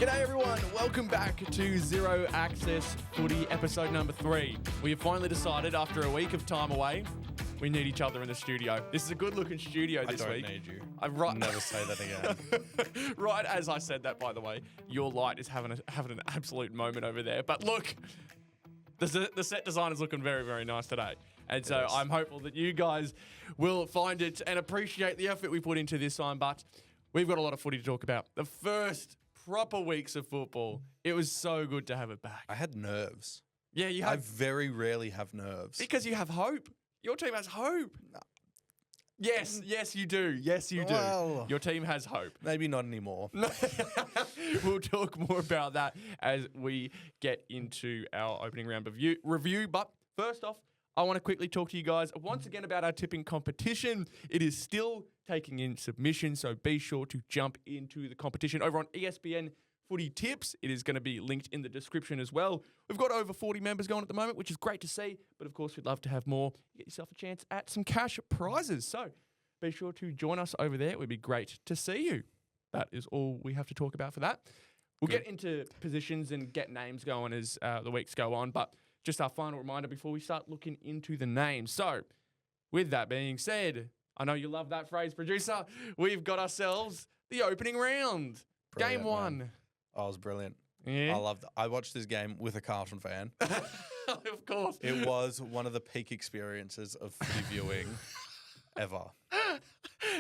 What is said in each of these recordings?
G'day everyone, welcome back to Zero Access Footy episode number 3. We have finally decided after a week of time away, we need each other in the studio. This is a good looking studio this week. I don't need you. Never say that again. Right as I said that, by the way, your light is having an absolute moment over there. But look, the set design is looking very, very nice today. And so I'm hopeful that you guys will find it and appreciate the effort we put into this time. But we've got a lot of footy to talk about. The first proper weeks of football. It was so good to have it back. I had nerves. Yeah, you I have. very rarely have nerves. Because you have hope. Your team has hope. No. Yes, you do. Yes, you do. Well, your team has hope. Maybe not anymore. We'll talk more about that as we get into our opening round review. But first off, I want to quickly talk to you guys once again about our tipping competition. It is still taking in submissions, so be sure to jump into the competition over on ESPN Footy Tips. It is going to be linked in the description as well. We've got over 40 members going at the moment, which is great to see. But of course, we'd love to have more. Get yourself a chance at some cash prizes. So be sure to join us over there. It would be great to see you. That is all we have to talk about for that. We'll get into positions and get names going as the weeks go on. But just our final reminder before we start looking into the names. So with that being said, I know you love that phrase, producer. We've got ourselves the opening round. Brilliant, Game 1. Man. Oh, it was brilliant. Yeah. I loved it. I watched this game with a Carlton fan. Of course. It was one of the peak experiences of footy viewing ever.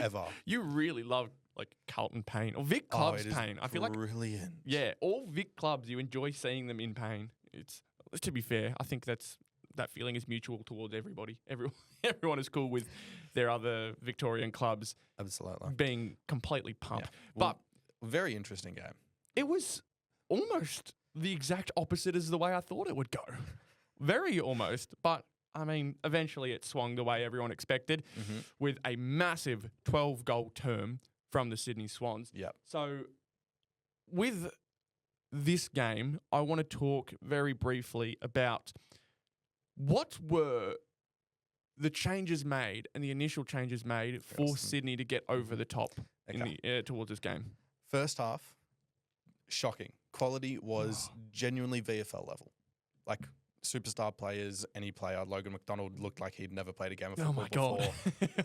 Ever. You really love like Carlton pain or Vic clubs pain. I feel like brilliant. Yeah, all Vic clubs, you enjoy seeing them in pain. It's to be fair, I think that feeling is mutual towards everybody. Everyone is cool with their other Victorian clubs Absolutely being completely pumped. Yeah. Well, but very interesting game. It was almost the exact opposite as the way I thought it would go. Very almost, but I mean, eventually it swung the way everyone expected with a massive 12-goal term from the Sydney Swans. Yep. So with this game, I want to talk very briefly about what were the changes made and the initial changes made for Sydney to get over the top towards this game. First half, shocking. Quality was genuinely VFL level. Like superstar players, any player. Logan McDonald looked like he'd never played a game of football before.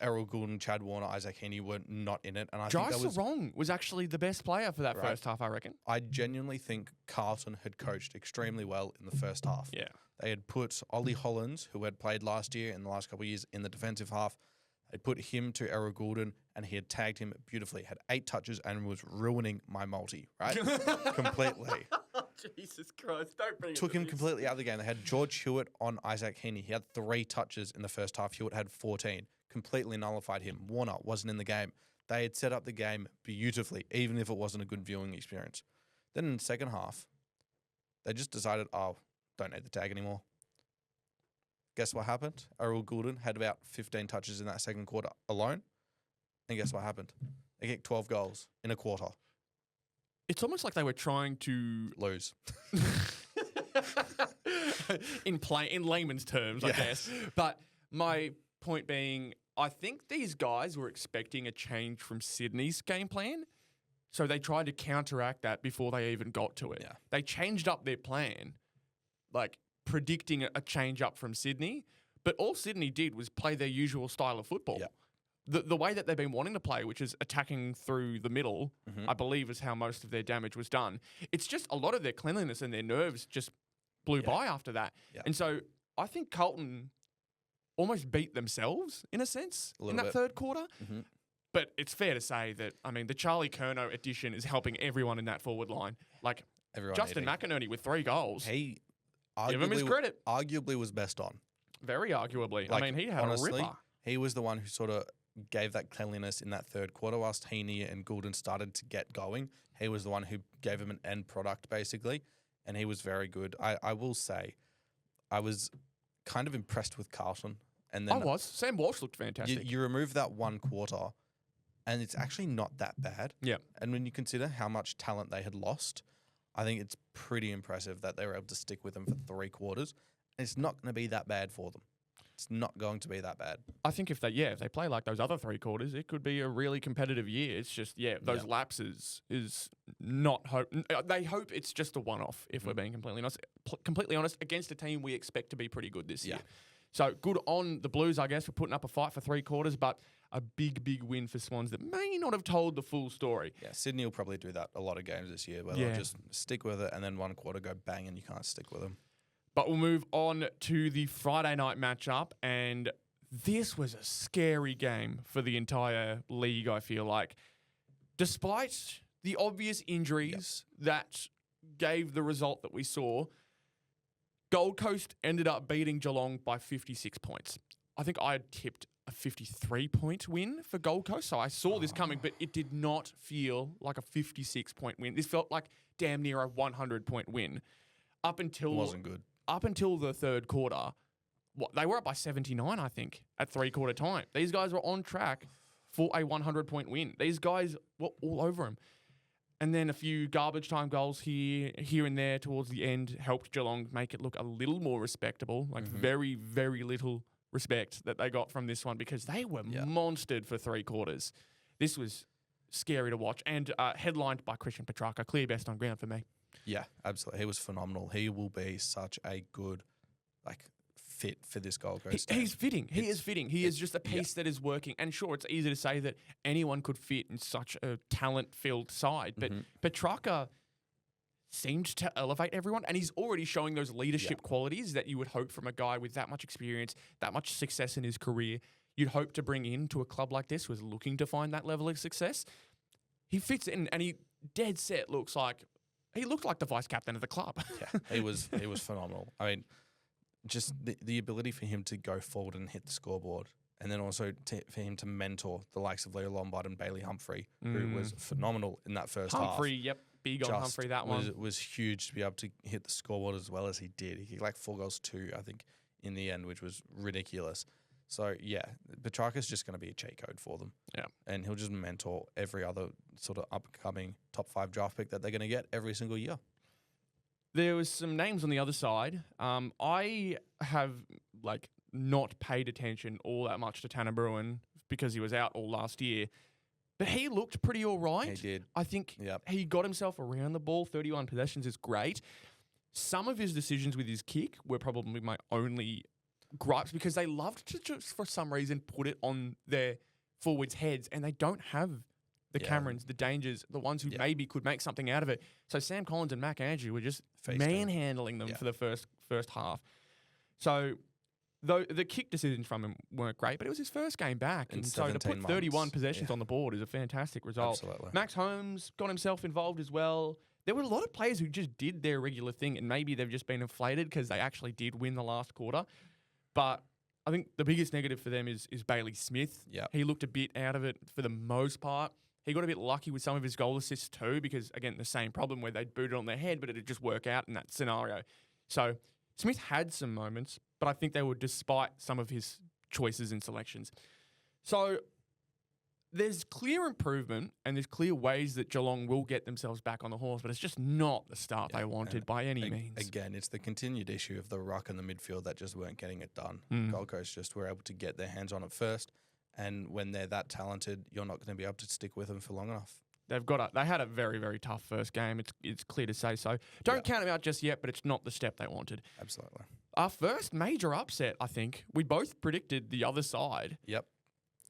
Errol Goulden, Chad Warner, Isaac Heaney were not in it. And I think that was Sarong was actually the best player for that first half, I reckon. I genuinely think Carlton had coached extremely well in the first half. Yeah. They had put Ollie Hollands, who had played last year and the last couple of years in the defensive half, they'd put him to Errol Goulden and he had tagged him beautifully. Had 8 touches and was ruining my multi, right? Completely. Jesus Christ, don't bring Took him completely out of the game. They had George Hewitt on Isaac Heaney. He had 3 touches in the first half. Hewitt had 14. Completely nullified him. Warner wasn't in the game. They had set up the game beautifully, even if it wasn't a good viewing experience. Then in the second half, they just decided, don't need the tag anymore. Guess what happened? Errol Goulden had about 15 touches in that second quarter alone. And guess what happened? They kicked 12 goals in a quarter. It's almost like they were trying to lose. in layman's terms, I guess. But my point being, I think these guys were expecting a change from Sydney's game plan. So they tried to counteract that before they even got to it. Yeah. They changed up their plan, like predicting a change up from Sydney. But all Sydney did was play their usual style of football. Yeah. The way that they've been wanting to play, which is attacking through the middle, I believe is how most of their damage was done. It's just a lot of their cleanliness and their nerves just blew by after that. Yeah. And so I think Carlton almost beat themselves, in a sense, in that third quarter. But it's fair to say that, I mean, the Charlie Curnow addition is helping everyone in that forward line. Like, everyone Justin McInerney with 3 goals. He give him his credit. Arguably was best on. Very arguably. Like, I mean, he had honestly, a ripper. He was the one who sort of gave that cleanliness in that third quarter whilst Heaney and Goulden started to get going. He was the one who gave him an end product, basically, and he was very good. I will say, I was kind of impressed with Carlton. And then Sam Walsh looked fantastic. You remove that one quarter, and it's actually not that bad. Yeah. And when you consider how much talent they had lost, I think it's pretty impressive that they were able to stick with them for 3 quarters. And it's not going to be that bad for them. It's not going to be that bad. I think if they play like those other 3 quarters, it could be a really competitive year. It's just, those lapses is not hope. They hope it's just a one-off, if we're being completely honest, against a team we expect to be pretty good this year. So good on the Blues, I guess, for putting up a fight for 3 quarters, but a big win for Swans that may not have told the full story. Yeah, Sydney will probably do that a lot of games this year where they'll just stick with it and then 1 quarter go bang and you can't stick with them. But we'll move on to the Friday night matchup, and this was a scary game for the entire league, I feel like. Despite the obvious injuries that gave the result that we saw, Gold Coast ended up beating Geelong by 56 points. I think I had tipped a 53-point win for Gold Coast, so I saw this coming, but it did not feel like a 56-point win. This felt like damn near a 100-point win. Wasn't good. Up until the third quarter, they were up by 79, I think, at 3-quarter time. These guys were on track for a 100-point win. These guys were all over them. And then a few garbage time goals here and there towards the end helped Geelong make it look a little more respectable, like very, very little respect that they got from this one because they were monstered for 3 quarters. This was scary to watch and headlined by Christian Petrarca, clear best on ground for me. Yeah, absolutely. He was phenomenal. He will be such a good fit for this Gold Coast team. He's fitting. He is fitting. He is just a piece that is working. And sure, it's easy to say that anyone could fit in such a talent-filled side, but Petrarca seemed to elevate everyone, and he's already showing those leadership qualities that you would hope from a guy with that much experience, that much success in his career. You'd hope to bring into a club like this who is looking to find that level of success. He fits in, and he dead set looks like he looked like the vice captain of the club. He was phenomenal. I mean, just the ability for him to go forward and hit the scoreboard, and then also for him to mentor the likes of Leo Lombard and Bailey Humphrey, who was phenomenal in that first half. Big on Humphrey, that one. Was huge to be able to hit the scoreboard as well as he did. He kicked 4 goals, 2, I think, in the end, which was ridiculous. So, Petrarca's just going to be a cheat code for them. Yeah. And he'll just mentor every other sort of upcoming top 5 draft pick that they're going to get every single year. There was some names on the other side. I have not paid attention all that much to Tanner Bruin because he was out all last year. But he looked pretty all right. He did. I think he got himself around the ball. 31 possessions is great. Some of his decisions with his kick were probably my only gripes because they loved to just, for some reason, put it on their forwards' heads, and they don't have the Camerons, the Dangers, the ones who maybe could make something out of it. So Sam Collins and Mac Andrew were just manhandling them for the first half. So though the kick decisions from him weren't great, but it was his first game back. And so to put 31 possessions on the board is a fantastic result. Absolutely. Max Holmes got himself involved as well. There were a lot of players who just did their regular thing, and maybe they've just been inflated because they actually did win the last quarter. But I think the biggest negative for them is Bailey Smith. Yeah. He looked a bit out of it for the most part. He got a bit lucky with some of his goal assists too because, again, the same problem where they'd boot it on their head, but it'd just work out in that scenario. So Smith had some moments, but I think they were despite some of his choices and selections. So there's clear improvement and there's clear ways that Geelong will get themselves back on the horse, but it's just not the start they wanted by any means. Again, it's the continued issue of the ruck and the midfield that just weren't getting it done. Gold Coast just were able to get their hands on it first, and when they're that talented, you're not going to be able to stick with them for long enough. They had a very, very tough first game. It's clear to say so. Don't count them out just yet, but it's not the step they wanted. Absolutely. Our first major upset, I think, we both predicted the other side. Yep.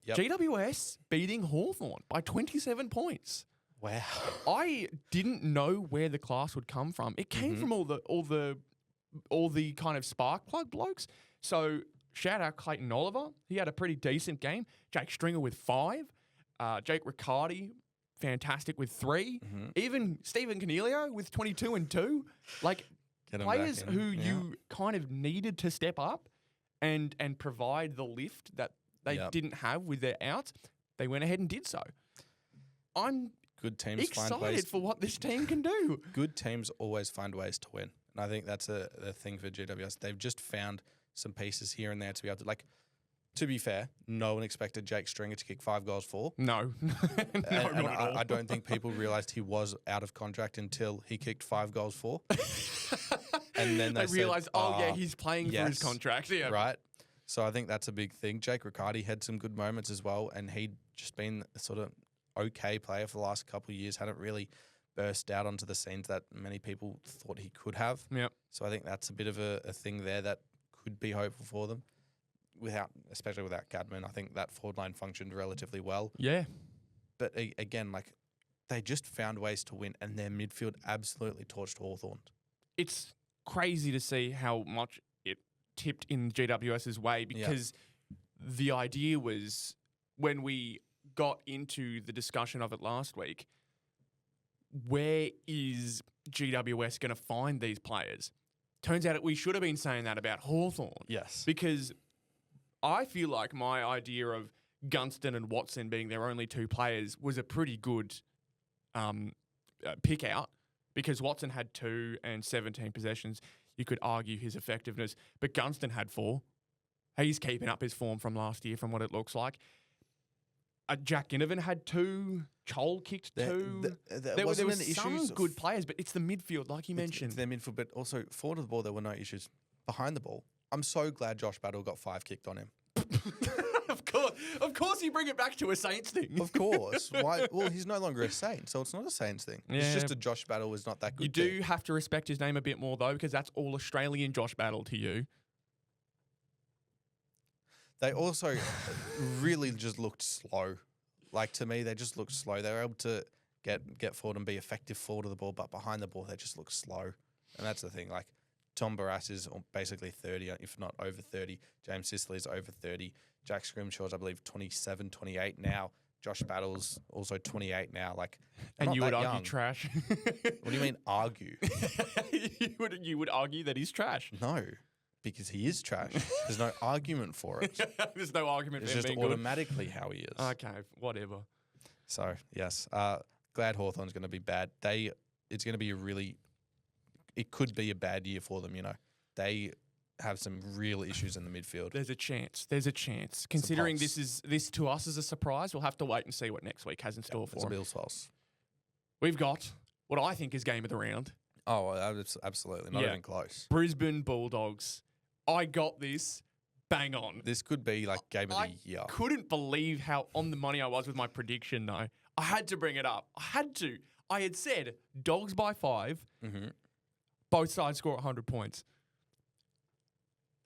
GWS beating Hawthorn by 27 points. Wow. I didn't know where the class would come from. It came from all the kind of spark plug blokes. So shout out Clayton Oliver. He had a pretty decent game. Jake Stringer with 5. Jake Riccardi, fantastic with 3. Even Stephen Cornelio with 22 and 2. Like players who you kind of needed to step up and provide the lift that they didn't have with their outs. They went ahead and did so. I'm good teams excited for what this team can do. Good teams always find ways to win. And I think that's a thing for GWS. They've just found some pieces here and there to be able to, to be fair, no one expected Jake Stringer to kick 5 goals 4. No. Not at all. I don't think people realised he was out of contract until he kicked 5 goals 4. And then they realised, he's playing for his contract. Yeah. Right? So I think that's a big thing. Jake Riccardi had some good moments as well, and he'd just been a sort of okay player for the last couple of years. Hadn't really burst out onto the scenes that many people thought he could have. Yep. So I think that's a bit of a thing there that could be hopeful for them. Especially without Cadman, I think that forward line functioned relatively well. Yeah. But again, like, they just found ways to win, and their midfield absolutely torched Hawthorn. It's crazy to see how much it tipped in GWS's way, because the idea was, when we got into the discussion of it last week, where is GWS going to find these players? Turns out we should have been saying that about Hawthorn. Yes. Because I feel like my idea of Gunston and Watson being their only two players was a pretty good pick out, because Watson had 2 and 17 possessions. You could argue his effectiveness, but Gunston had 4. He's keeping up his form from last year, from what it looks like. Jack Ginnivan had 2. Chol kicked 2. There was some good players, but it's the midfield, like you mentioned. It's their midfield, but also forward of the ball, there were no issues. Behind the ball, I'm so glad Josh Battle got 5 kicked on him. Of course, you bring it back to a Saints thing. Of course. Why? Well, he's no longer a Saint, so it's not a Saints thing. Yeah. It's just a Josh Battle is not that good. You do have to respect his name a bit more, though, because that's all Australian Josh Battle to you. They also really just looked slow. Like, to me, they just looked slow. They were able to get forward and be effective forward of the ball, but behind the ball, they just look slow. And that's the thing. Like, Tom Barras is basically 30, if not over 30. James Sicily is over 30. Jack Scrimshaw's, I believe, 27, 28 now. Josh Battle's also 28 now. Like, and you would argue young. Trash. What do you mean argue? you would argue that he's trash. No, because he is trash. There's no argument for it. There's no argument for him being good. It's just automatically how he is. Okay, whatever. So, yes. Glad Hawthorn's going to be bad. It's going to be it could be a bad year for them, you know. They have some real issues in the midfield. There's a chance. Considering this to us is a surprise, we'll have to wait and see what next week has in store for us. It's a them. Bills false. We've got what I think is game of the round. Oh, absolutely. Not even close. Brisbane Bulldogs. I got this bang on. This could be like game of the year. I couldn't believe how on the money I was with my prediction, though. I had to bring it up. I had to. I had said Dogs by 5. Mm-hmm. Both sides score 100 points.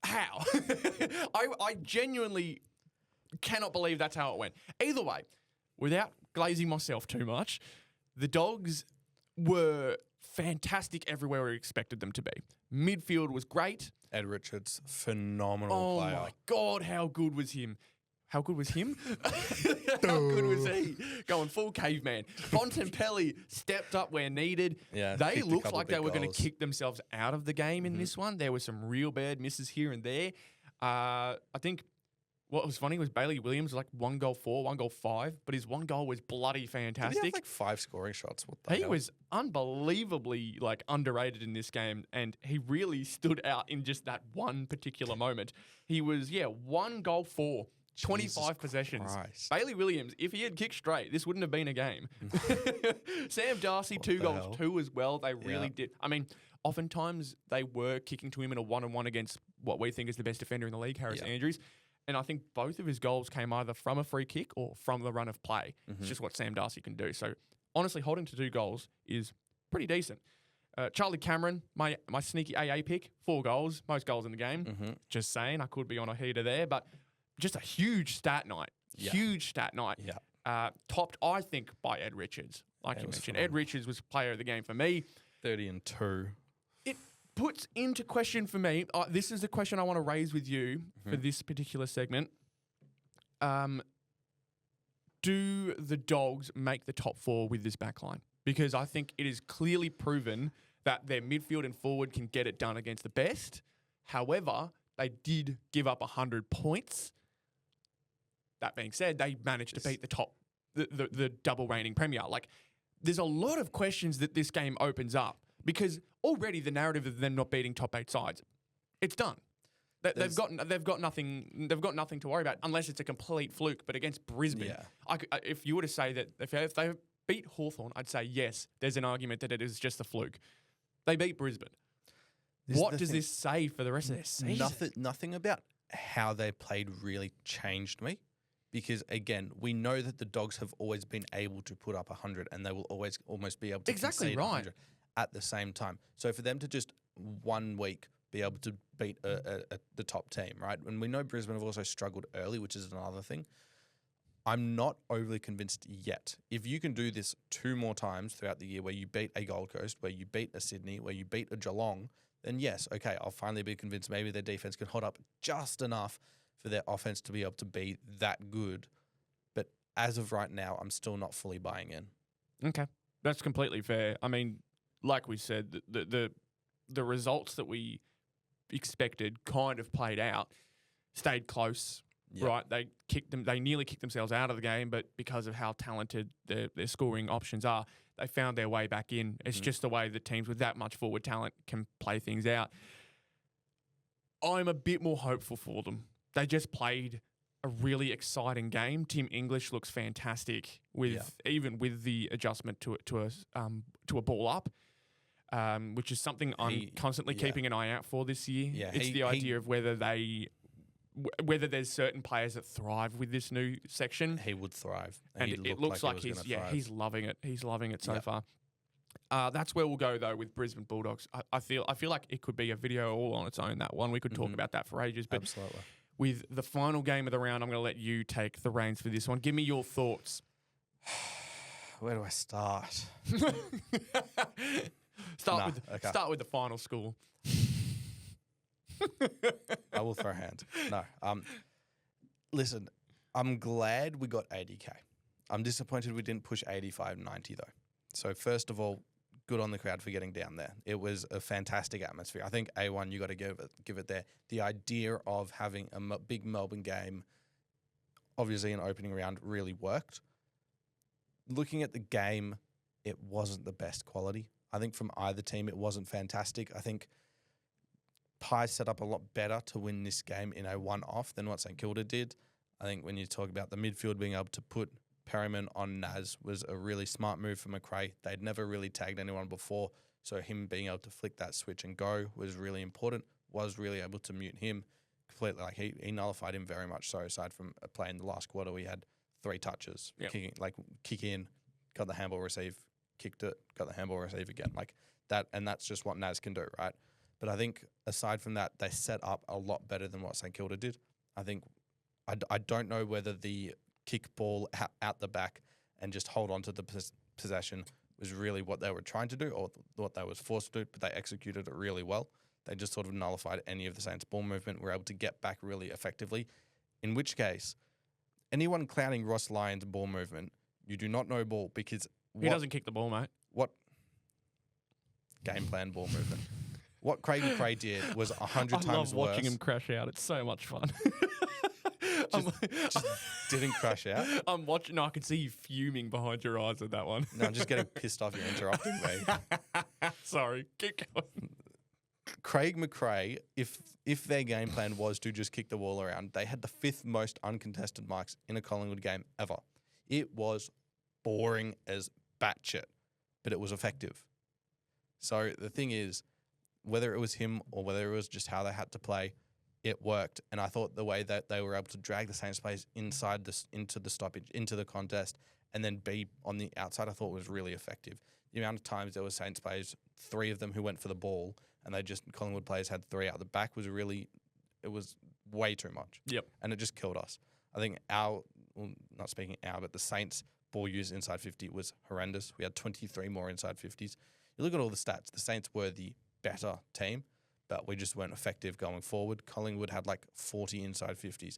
How? I genuinely cannot believe that's how it went. Either way, without glazing myself too much, the Dogs were fantastic everywhere we expected them to be. Midfield was great. Ed Richards, phenomenal player. Oh my God, how good was him? How good was him? How good was he? Going full caveman. Bontempelli stepped up where needed. Yeah, they looked like they were going to kick themselves out of the game in this one. There were some real bad misses here and there. I think what was funny was Bailey Williams was like 1 goal 4, 1 goal 5, but his 1 goal was bloody fantastic. Did he have like 5 scoring shots? What the hell? He was unbelievably like underrated in this game, and he really stood out in just that one particular moment. He was 1 goal 4. 25 possessions. Christ. Bailey Williams, if he had kicked straight, this wouldn't have been a game. Sam Darcy, 2 goals, 2 as well. They really did. I mean, oftentimes they were kicking to him in a 1-on-1 against what we think is the best defender in the league, Harris Andrews. And I think both of his goals came either from a free kick or from the run of play. It's just what Sam Darcy can do. So, honestly, holding to 2 goals is pretty decent. Charlie Cameron, my sneaky AA pick, 4 goals, most goals in the game. Just saying, I could be on a heater there, but just a huge stat night. Huge stat night. Topped, I think, by Ed Richards. Like you mentioned, Ed Richards was player of the game for me. 30 and 2. It puts into question for me, this is the question I want to raise with you for this particular segment. Do the Dogs make the top 4 with this backline? Because I think it is clearly proven that their midfield and forward can get it done against the best. However, they did give up 100 points. That being said, they managed to beat the double reigning premier. Like, there's a lot of questions that this game opens up, because already the narrative of them not beating top 8 sides, it's done. They've got nothing to worry about unless it's a complete fluke. But against Brisbane, if you were to say that if they beat Hawthorn, I'd say yes, there's an argument that it is just a fluke. They beat Brisbane. What does this say for the rest of their season? Nothing about how they played really changed me. Because, again, we know that the Dogs have always been able to put up 100 and they will always almost be able to concede 100 at the same time. So for them to just 1 week be able to beat the top team, right? And we know Brisbane have also struggled early, which is another thing. I'm not overly convinced yet. If you can do this 2 more times throughout the year where you beat a Gold Coast, where you beat a Sydney, where you beat a Geelong, then yes, okay, I'll finally be convinced maybe their defense can hold up just enough for their offense to be able to be that good. But as of right now, I'm still not fully buying in. Okay. That's completely fair. I mean, like we said, the results that we expected kind of played out, stayed close, right? They nearly kicked themselves out of the game, but because of how talented their scoring options are, they found their way back in. It's just the way that teams with that much forward talent can play things out. I'm a bit more hopeful for them. They just played a really exciting game. Tim English looks fantastic even with the adjustment to a ball up, which is something I'm constantly keeping an eye out for this year. Yeah, it's the idea of whether there's certain players that thrive with this new section. He would thrive, and it looks like he's loving it. He's loving it so far. That's where we'll go though with Brisbane Bulldogs. I feel like it could be a video all on its own. That one we could talk about that for ages. But absolutely. With the final game of the round, I'm going to let you take the reins for this one. Give me your thoughts. Where do I start? Start with the final score. I will throw hands. No. Listen, I'm glad we got 80K. I'm disappointed we didn't push 85-90 though. So first of all, good on the crowd for getting down there. It was a fantastic atmosphere. I think A1, you got to give it there. The idea of having a big Melbourne game, obviously an opening round, really worked. Looking at the game, it wasn't the best quality. I think from either team, it wasn't fantastic. I think Pies set up a lot better to win this game in a one-off than what St Kilda did. I think when you talk about the midfield being able to put Perryman on Naz was a really smart move for McRae. They'd never really tagged anyone before, so him being able to flick that switch and go was really important, was really able to mute him completely. Like he nullified him very much so, aside from a play in the last quarter we had 3 touches. Kick in, got the handball receive, kicked it, got the handball receive again. Like that, and that's just what Naz can do, right? But I think aside from that, they set up a lot better than what St Kilda did. I think I don't know whether the kick ball out the back and just hold on to the possession was really what they were trying to do or what they was forced to do, but they executed it really well. They just sort of nullified any of the Saints' ball movement, were able to get back really effectively, in which case, anyone clowning Ross Lyon's ball movement, you do not know ball because... He doesn't kick the ball, mate. What game plan ball movement? What Craig McRae did was 100 times worse. I love watching him crash out. It's so much fun. just didn't crash out. I'm watching. No, I can see you fuming behind your eyes at that one. No, I'm just getting pissed off you're interrupting me. Sorry, keep going. Craig McRae, if their game plan was to just kick the ball around, they had the 5th most uncontested marks in a Collingwood game ever. It was boring as batshit, but it was effective. So the thing is, whether it was him or whether it was just how they had to play, it worked. And I thought the way that they were able to drag the Saints players into the stoppage, into the contest, and then be on the outside, I thought was really effective. The amount of times there were Saints players, 3 of them who went for the ball, and Collingwood players had 3 out the back it was way too much. Yep. And it just killed us. I think but the Saints ball use inside 50 was horrendous. We had 23 more inside 50s. You look at all the stats, the Saints were the better team, but we just weren't effective going forward. Collingwood had like 40 inside 50s.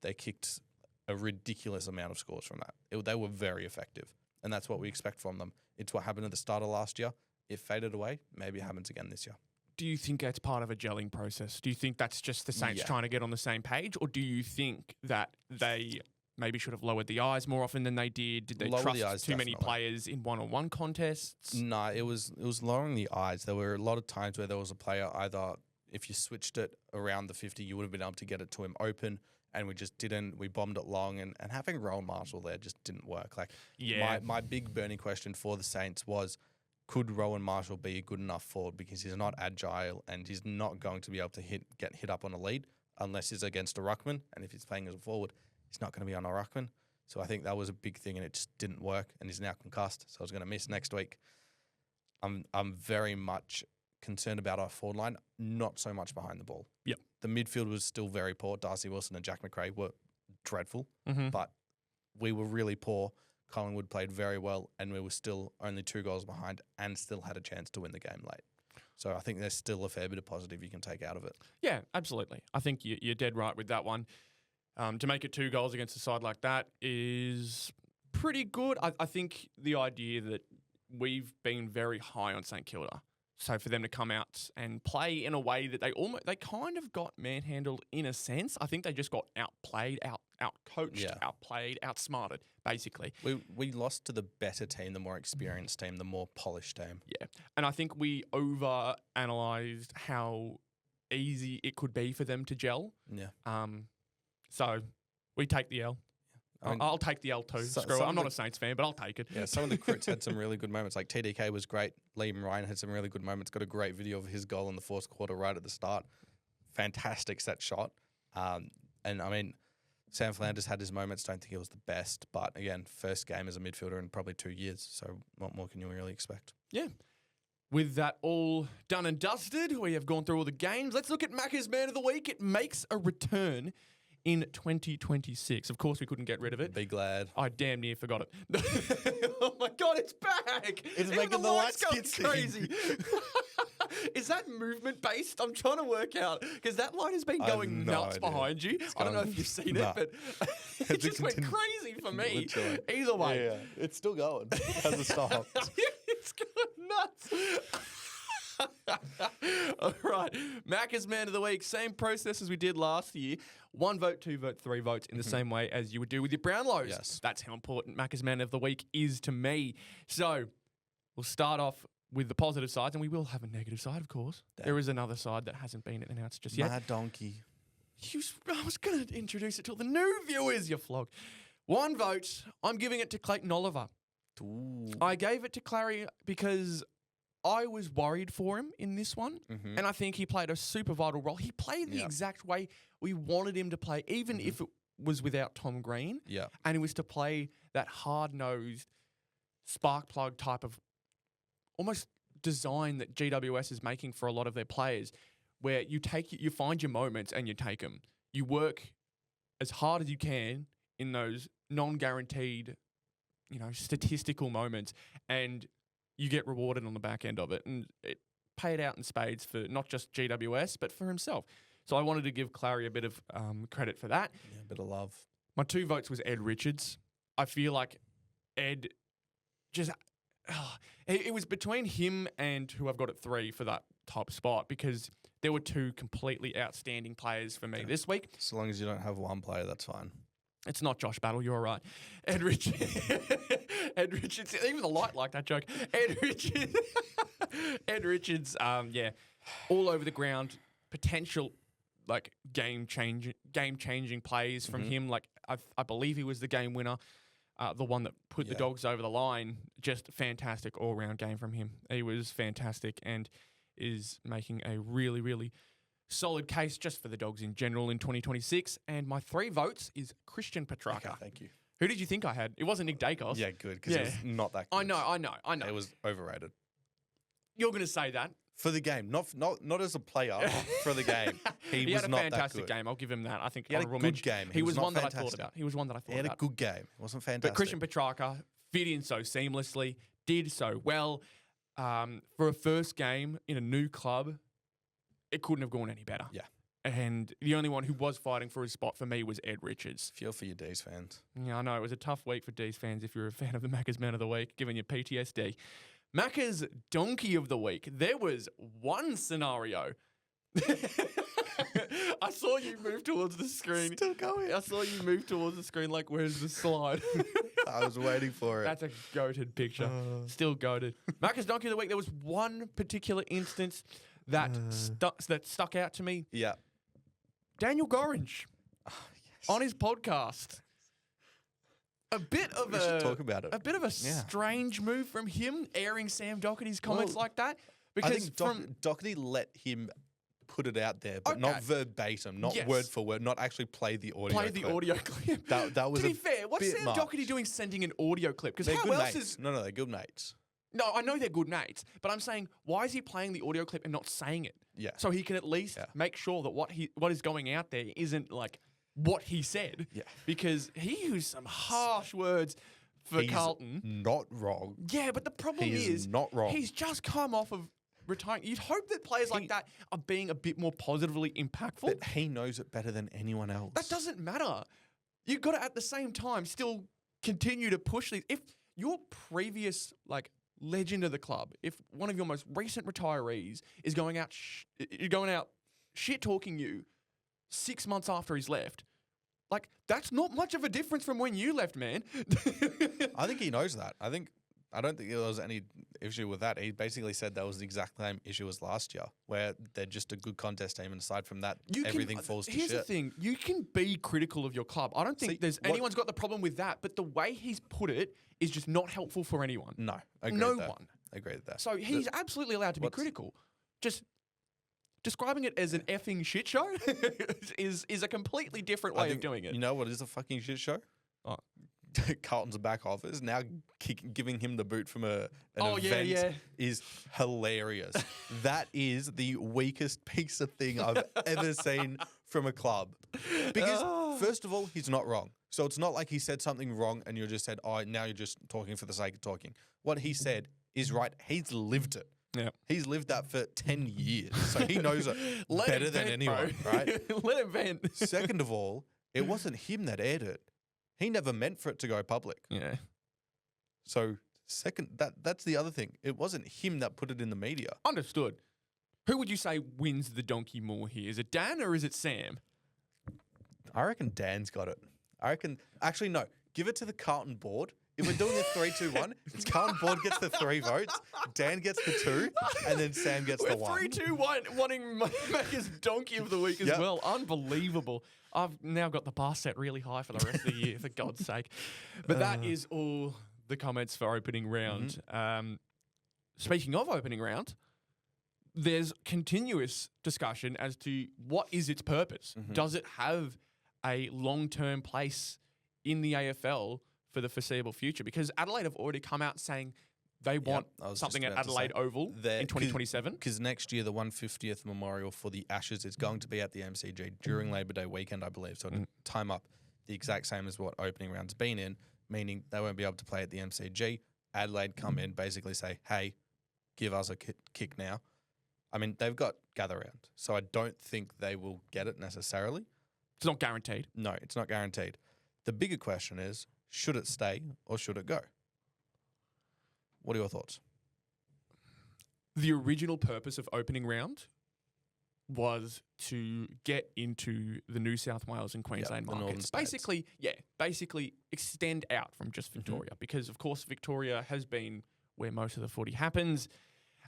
They kicked a ridiculous amount of scores from that. They were very effective, and that's what we expect from them. It's what happened at the start of last year. It faded away. Maybe it happens again this year. Do you think that's part of a gelling process? Do you think that's just the Saints trying to get on the same page, or do you think that they maybe should have lowered the eyes more often than they did? Did they trust too many players in one-on-one contests? No, it was lowering the eyes. There were a lot of times where there was a player either if you switched it around the 50, you would have been able to get it to him open, and we just didn't. We bombed it long, and having Rowan Marshall there just didn't work. My big burning question for the Saints was, could Rowan Marshall be a good enough forward, because he's not agile and he's not going to be able to get hit up on a lead. unless he's against a ruckman, and if he's playing as a forward, he's not going to be on a ruckman. So I think that was a big thing, and it just didn't work, and he's now concussed, so he's going to miss next week. I'm very much concerned about our forward line, not so much behind the ball. Yep. The midfield was still very poor. Darcy Wilson and Jack McRae were dreadful, Mm-hmm. but we were really poor. Collingwood played very well, and we were still only 2 goals behind and still had a chance to win the game late. So I think there's still a fair bit of positive you can take out of it. Yeah, absolutely. I think you're dead right with that one. To make it 2 goals against a side like that is pretty good. I think the idea that we've been very high on St Kilda, so for them to come out and play in a way that they kind of got manhandled in a sense. I think they just got outplayed, outcoached, outplayed, outsmarted, basically. We lost to the better team, the more experienced team, the more polished team. Yeah, and I think we over-analysed how easy it could be for them to gel. Yeah. So we take the L. I mean, I'll take the L too. Screw it. I'm not a Saints fan, but I'll take it. Yeah, some of the crits had some really good moments. Like TDK was great. Liam Ryan had some really good moments. Got a great video of his goal in the fourth quarter right at the start. Fantastic set shot. And I mean, Sam Flanders had his moments. Don't think it was the best. But again, first game as a midfielder in probably 2 years. So what more can you really expect? Yeah. With that all done and dusted, we have gone through all the games. Let's look at Macca's Man of the Week. It makes a return in 2026. Of course, we couldn't get rid of it. Be glad. I damn near forgot it. Oh my God, it's back. It's Even making the lights go get seen. crazy. Is that movement based? I'm trying to work out because that light has been going no nuts idea. behind you. I don't know if you've seen it, but it just went crazy for me. Literally. Either way. Yeah, it's still going. It hasn't stopped. It's going nuts. All right. Macca's Man of the Week. Same process as we did last year. 1 vote, 2 vote, 3 votes in the same way as you would do with your Brownlows. Yes. That's how important Macca's Man of the Week is to me. So we'll start off with the positive sides, and we will have a negative side, of course. Damn. There is another side that hasn't been announced just yet. Mad donkey. I was going to introduce it to the new viewers, you flog. 1 vote. I'm giving it to Clayton Oliver. Ooh. I gave it to Clary because I was worried for him in this one, Mhm. and I think he played a super vital role. He played the Yeah. exact way we wanted him to play, even if it was without Tom Green, Yeah. and it was to play that hard-nosed, spark plug type of almost design that GWS is making for a lot of their players, where you find your moments and you take them. You work as hard as you can in those non-guaranteed, statistical moments, and you get rewarded on the back end of it. And it paid out in spades for not just GWS, but for himself. So I wanted to give Clary a bit of credit for that. Yeah, a bit of love. My 2 votes was Ed Richards. I feel like Ed just... it was between him and who I've got at 3 for that top spot, because there were 2 completely outstanding players for me this week. So long as you don't have one player, that's fine. It's not Josh Battle, you're right. Ed Richards. Ed Richards. Even the light liked that joke. Ed Richards. Ed Richards, all over the ground. Potential, game-changing plays from him. Like, I believe he was the game winner. The one that put the Dogs over the line. Just fantastic all-round game from him. He was fantastic and is making a really, really solid case just for the Dogs in general in 2026. And my 3 votes is Christian Petrarca. Okay, thank you. Who did you think I had? It wasn't Nick Daicos. Yeah, good, because it was not that good. I know. It was overrated. You're going to say that. For the game, not as a player, for the game. He was had a not fantastic that good. game. I'll give him that. I think He had a honourable good mention. game. He was not one that I fantastic. thought about. He was one that I thought He had about. a good game. It wasn't fantastic. But Christian Petrarca fit in so seamlessly, did so well. For a first game in a new club, it couldn't have gone any better. Yeah. And the only one who was fighting for his spot for me was Ed Richards. Feel for your D's fans. Yeah, I know. It was a tough week for D's fans if you're a fan of the Macca's Man of the Week, giving you PTSD. Macca's Donkey of the Week. There was one scenario. I saw you move towards the screen. Still going. I saw you move towards the screen like, where's the slide? I was waiting for it. That's a goated picture. Still goated. Macca's Donkey of the Week. There was one particular instance that stuck out to me. Yeah. Daniel Gorringe on his podcast. A bit of We should talk about it. A bit of a strange move from him, airing Sam Doherty's comments like that. I Because think Doherty let him put it out there, but Okay. not verbatim, not Yes. word for word, not actually play the audio. Play the clip. audio clip. That was to be a fair, what's bit Sam much. Doherty doing sending an audio clip? Because They're how good else mates. is... No, they're good mates. No, I know they're good mates, but I'm saying, why is he playing the audio clip and not saying it? Yeah. So he can at least Yeah. make sure that what is going out there isn't like what he said. Yeah. Because he used some harsh words for He's Carlton. not wrong. Yeah, but the problem He is not wrong. He's just come off of retiring. You'd hope that players like that are being a bit more positively impactful. But he knows it better than anyone else. That doesn't matter. You've got to, at the same time, still continue to push these. If your previous, legend of the club, if one of your most recent retirees is going out shit talking you 6 months after he's left, that's not much of a difference from when you left, man. I think he knows that. I don't think there was any issue with that. He basically said that was the exact same issue as last year, where they're just a good contest team, and aside from that, everything falls to shit. Here's the thing. You can be critical of your club. I don't think anyone's got the problem with that, but the way he's put it is just not helpful for anyone. No, I agree No with that. one. I agree with that. So he's absolutely allowed to be critical. Just describing it as an effing shit show is a completely different way of doing it. You know what is a fucking shit show? Oh. Carlton's back office now giving him the boot from an Oh, event yeah. is hilarious. That is the weakest piece of thing I've ever seen from a club. Because first of all, he's not wrong. So it's not like he said something wrong and you just said, oh, now you're just talking for the sake of talking. What he said is right. He's lived it. Yeah. He's lived that for 10 years. So he knows it better than anyone, right? Let him vent. Second of all, it wasn't him that aired it. He never meant for it to go public. Yeah. So that's the other thing. It wasn't him that put it in the media. Understood. Who would you say wins the donkey more here? Is it Dan or is it Sam? I reckon Dan's got it. Actually, no. Give it to the Carlton board. If we're doing a 3-2-1, it's Carlton board gets the 3 votes, Dan gets the 2, and then Sam gets the 1. 3-2-1, wanting Macca's donkey of the week as well. Unbelievable. I've now got the bar set really high for the rest of the year, for God's sake. But that is all the comments for opening round. Speaking of opening round, there's continuous discussion as to what is its purpose. Does it have a long-term place in the AFL for the foreseeable future? Because Adelaide have already come out saying they want something at Adelaide Oval in 2027. Because next year, the 150th memorial for the Ashes is going to be at the MCG during Labor Day weekend, I believe. So to time up the exact same as what opening round's been in, meaning they won't be able to play at the MCG. Adelaide come in, basically say, hey, give us a kick now. I mean, they've got gather round, so I don't think they will get it necessarily. It's not guaranteed. No, it's not guaranteed. The bigger question is, should it stay or should it go? What are your thoughts? The original purpose of opening round was to get into the New South Wales and Queensland the northern markets. states. Basically extend out from just Victoria, because of course Victoria has been where most of the footy happens,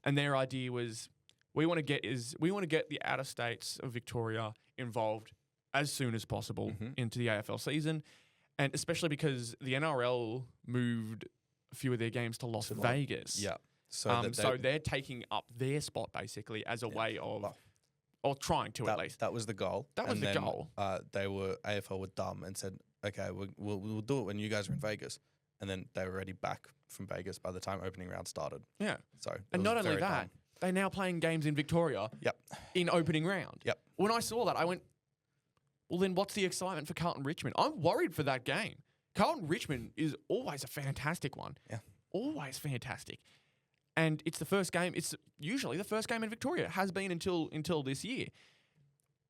and their idea was we want to get the outer states of Victoria involved as soon as possible into the AFL season, and especially because the NRL moved a few of their games to Las Vegas. Yeah. So they're taking up their spot basically as a way of, or trying to at least. That was the goal. That was the goal. AFL were dumb and said, okay, we'll do it when you guys are in Vegas. And then they were already back from Vegas by the time opening round started. Yeah. So and not only that, they're now playing games in Victoria in opening round. Yep. When I saw that, I went, well, then what's the excitement for Carlton Richmond? I'm worried for that game. Carlton Richmond is always a fantastic one. Yeah. Always fantastic. And it's the first game. It's usually the first game in Victoria. It has been until this year.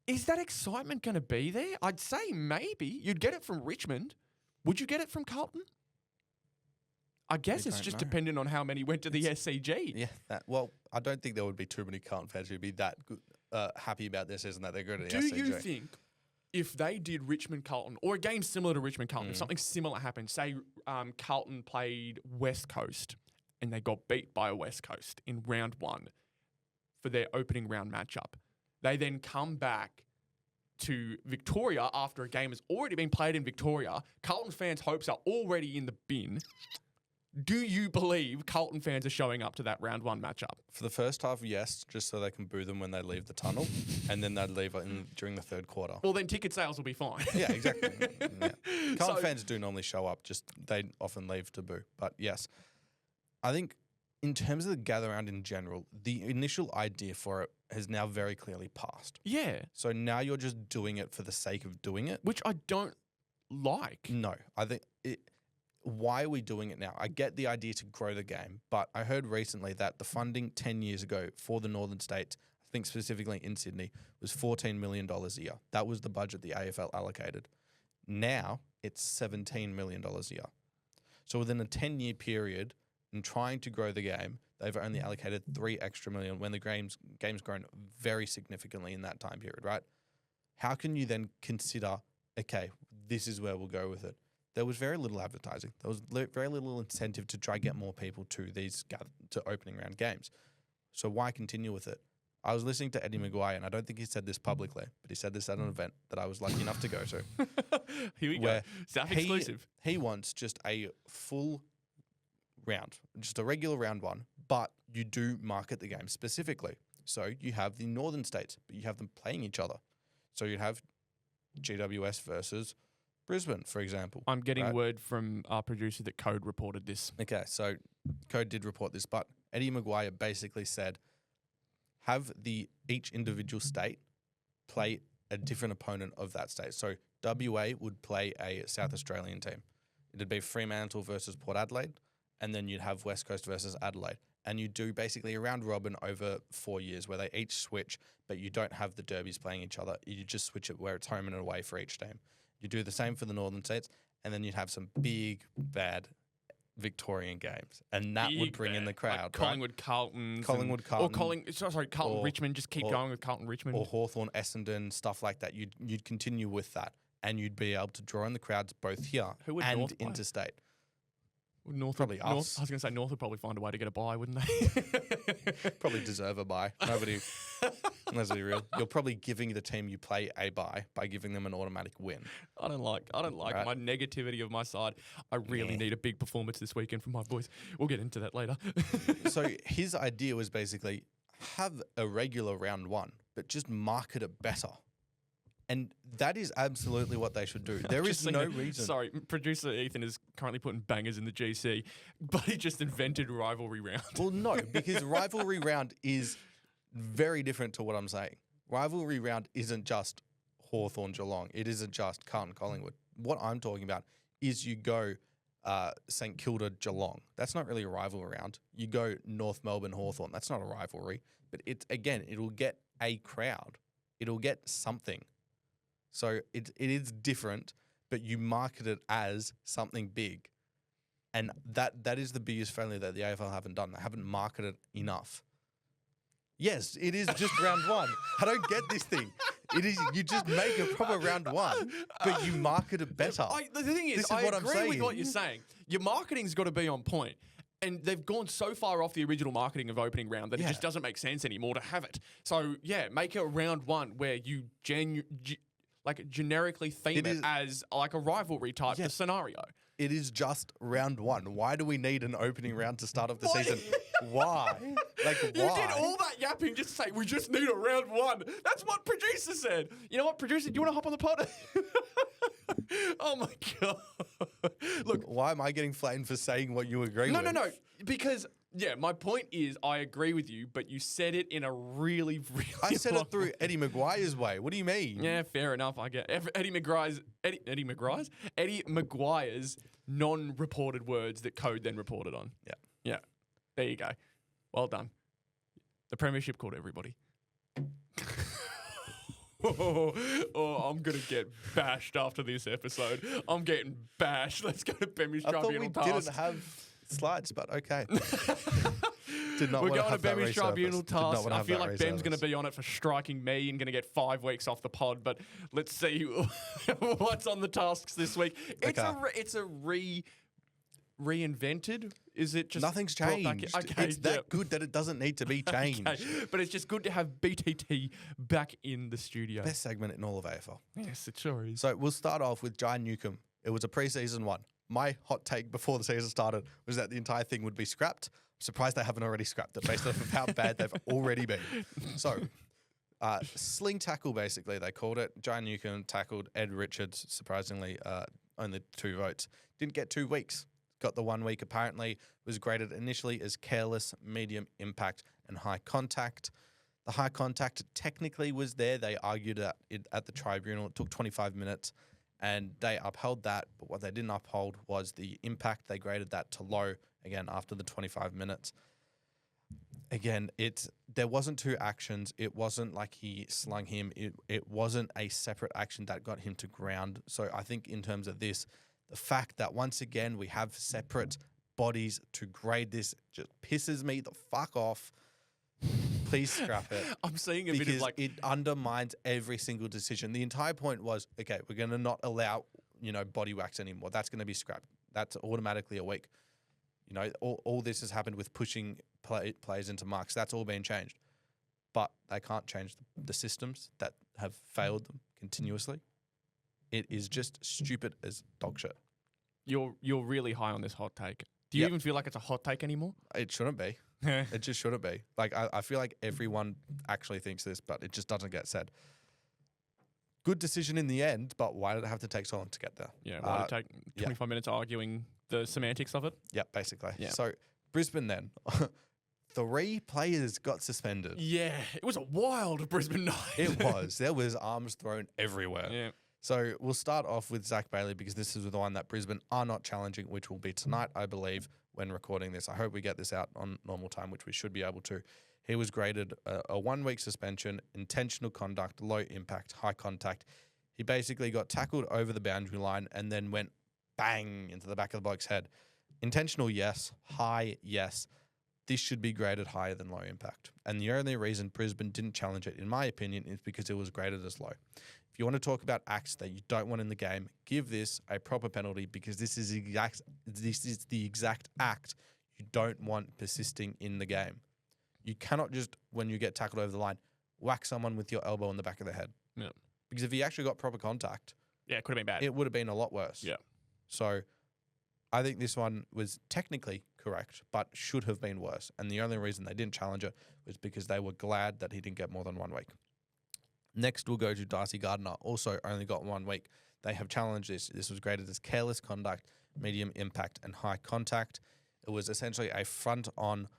Is that excitement going to be there? I'd say maybe. You'd get it from Richmond. Would you get it from Carlton? I guess it's just dependent on how many went to the SCG. Yeah. Well, I don't think there would be too many Carlton fans who'd be that good, happy about this season that they're going to the SCG. Do you think if they did Richmond-Carlton, or a game similar to Richmond-Carlton, if something similar happened, say Carlton played West Coast and they got beat by West Coast in round 1 for their opening round matchup, they then come back to Victoria after a game has already been played in Victoria, Carlton fans' hopes are already in the bin. Do you believe Carlton fans are showing up to that round 1 matchup? For the first half, yes, just so they can boo them when they leave the tunnel, and then they'd leave during the third quarter. Well, then ticket sales will be fine. Yeah, exactly. Yeah. Carlton fans do normally show up, just they often leave to boo. But yes, I think in terms of the gather round in general, the initial idea for it has now very clearly passed. Yeah. So now you're just doing it for the sake of doing it. Which I don't like. No, I think why are we doing it now? I get the idea to grow the game, but I heard recently that the funding 10 years ago for the Northern States, I think specifically in Sydney, was $14 million a year. That was the budget the AFL allocated. Now it's $17 million a year. So within a 10-year period, in trying to grow the game, they've only allocated $3 extra million when the game's grown very significantly in that time period, right? How can you then consider, okay, this is where we'll go with it? There was very little advertising. There was very little incentive to try get more people to these to opening round games. So why continue with it? I was listening to Eddie Maguire, and I don't think he said this publicly, but he said this at an event that I was lucky enough to go to. Here we go. ZAF exclusive. He wants just a full round, just a regular round 1, but you do market the game specifically. So you have the Northern States, but you have them playing each other. So you have GWS versus Brisbane, for example. I'm getting word from our producer that Code reported this. Okay, so Code did report this, but Eddie Maguire basically said, have each individual state play a different opponent of that state. So WA would play a South Australian team. It'd be Fremantle versus Port Adelaide, and then you'd have West Coast versus Adelaide. And you do basically a round robin over 4 years where they each switch, but you don't have the derbies playing each other. You just switch it where it's home and away for each team. You do the same for the Northern States, and then you'd have some big, bad Victorian games. And that would bring in the crowd, like Collingwood, Carlton. Carlton. Or Carlton, Richmond. Just keep going with Carlton, Richmond. Or Hawthorn, Essendon, stuff like that. You'd continue with that. And you'd be able to draw in the crowds both here and interstate. North probably North, us. I was going to say North would probably find a way to get a bye, wouldn't they? Probably deserve a bye. Nobody, let's be real. You're probably giving the team you play a bye by giving them an automatic win. I don't like right. My negativity of my side. I really need a big performance this weekend from my boys. We'll get into that later. So his idea was basically have a regular round 1, but just market it better. And that is absolutely what they should do. There is no reason. Sorry, producer Ethan is currently putting bangers in the GC, but he just invented rivalry round. Well, no, because rivalry round is very different to what I'm saying. Rivalry round isn't just Hawthorn Geelong. It isn't just Carlton Collingwood. What I'm talking about is you go St Kilda Geelong. That's not really a rivalry round. You go North Melbourne Hawthorn. That's not a rivalry. But it'll get a crowd. It'll get something. So it is different, but you market it as something big. And that is the biggest failure that the AFL haven't done. They haven't marketed enough. Yes, it is just round 1. I don't get this thing. It is you just make a proper round 1, but you market it better. The thing is, I agree with what you're saying. Your marketing's got to be on point. And they've gone so far off the original marketing of opening round that it just doesn't make sense anymore to have it. So, make it a round 1 where you generically theme it as like a rivalry type scenario. It is just round 1. Why do we need an opening round to start off the season? Why? Why? You did all that yapping just to say, we just need a round 1. That's what producer said. You know what, producer, do you want to hop on the pod? Oh, my God. Look. Why am I getting flamed for saying what you agree with? No. Because... my point is I agree with you, but you said it in a really, really... I said it through Eddie Maguire's way. What do you mean? Yeah, fair enough. I get Eddie Maguire's non-reported words that Code then reported on. Yeah. There you go. Well done. The premiership called everybody. I'm going to get bashed after this episode. I'm getting bashed. Let's go to Behm Tribunal task. We didn't have... slides, but okay. We're going to Behm Tribunal task. I feel like Behm's going to be on it for striking me and going to get 5 weeks off the pod, but let's see what's on the tasks this week. It's reinvented. Is it just... Nothing's changed. It's that good that it doesn't need to be changed. Okay. But it's just good to have BTT back in the studio. Best segment in all of AFL. Yes, it sure is. So we'll start off with Jai Newcomb. It was a preseason 1. My hot take before the season started was that the entire thing would be scrapped. I'm surprised they haven't already scrapped it based off of how bad they've already been. So, sling tackle, basically, they called it. John Newcomb tackled Ed Richards, surprisingly, only 2 votes. Didn't get 2 weeks. Got the 1 week, apparently. Was graded initially as careless, medium impact, and high contact. The high contact technically was there. They argued that at the tribunal. It took 25 minutes. And they upheld that, but what they didn't uphold was the impact. They graded that to low, again, after the 25 minutes. Again, there wasn't 2 actions. It wasn't like he slung him. It wasn't a separate action that got him to ground. So I think in terms of this, the fact that once again we have separate bodies to grade this just pisses me the fuck off. Please scrap it. I'm seeing a bit of like... it undermines every single decision. The entire point was, okay, we're going to not allow, body wax anymore. That's going to be scrapped. That's automatically a week. All this has happened with pushing players into marks. That's all been changed. But they can't change the systems that have failed them continuously. It is just stupid as dog shit. You're really high on this hot take. Do you even feel like it's a hot take anymore? It shouldn't be. It just shouldn't be. Like, I feel like everyone actually thinks this, but it just doesn't get said. Good decision in the end, but why did it have to take so long to get there? Yeah, why did it take 25 minutes arguing the semantics of it? Yeah, basically. Yeah. So, Brisbane then. 3 players got suspended. Yeah, it was a wild Brisbane night. It was. There was arms thrown everywhere. Yeah. So, we'll start off with Zach Bailey because this is the one that Brisbane are not challenging, which will be tonight, I believe, when recording this. I hope we get this out on normal time, which we should be able to. He was graded a 1 week suspension, intentional conduct, low impact, high contact. He basically got tackled over the boundary line and then went bang into the back of the bloke's head. Intentional, yes. High, yes. This should be graded higher than low impact. And the only reason Brisbane didn't challenge it, in my opinion, is because it was graded as low. If you want to talk about acts that you don't want in the game, give this a proper penalty because this is the exact act you don't want persisting in the game. You cannot just, when you get tackled over the line, whack someone with your elbow in the back of the head. Yeah. Because if he actually got proper contact, it could have been bad. It would have been a lot worse. Yeah. So I think this one was technically correct, but should have been worse. And the only reason they didn't challenge it was because they were glad that he didn't get more than 1 week. Next, we'll go to Darcy Gardner. Also only got 1 week. They have challenged this. This was graded as careless conduct, medium impact, and high contact. It was essentially a front-on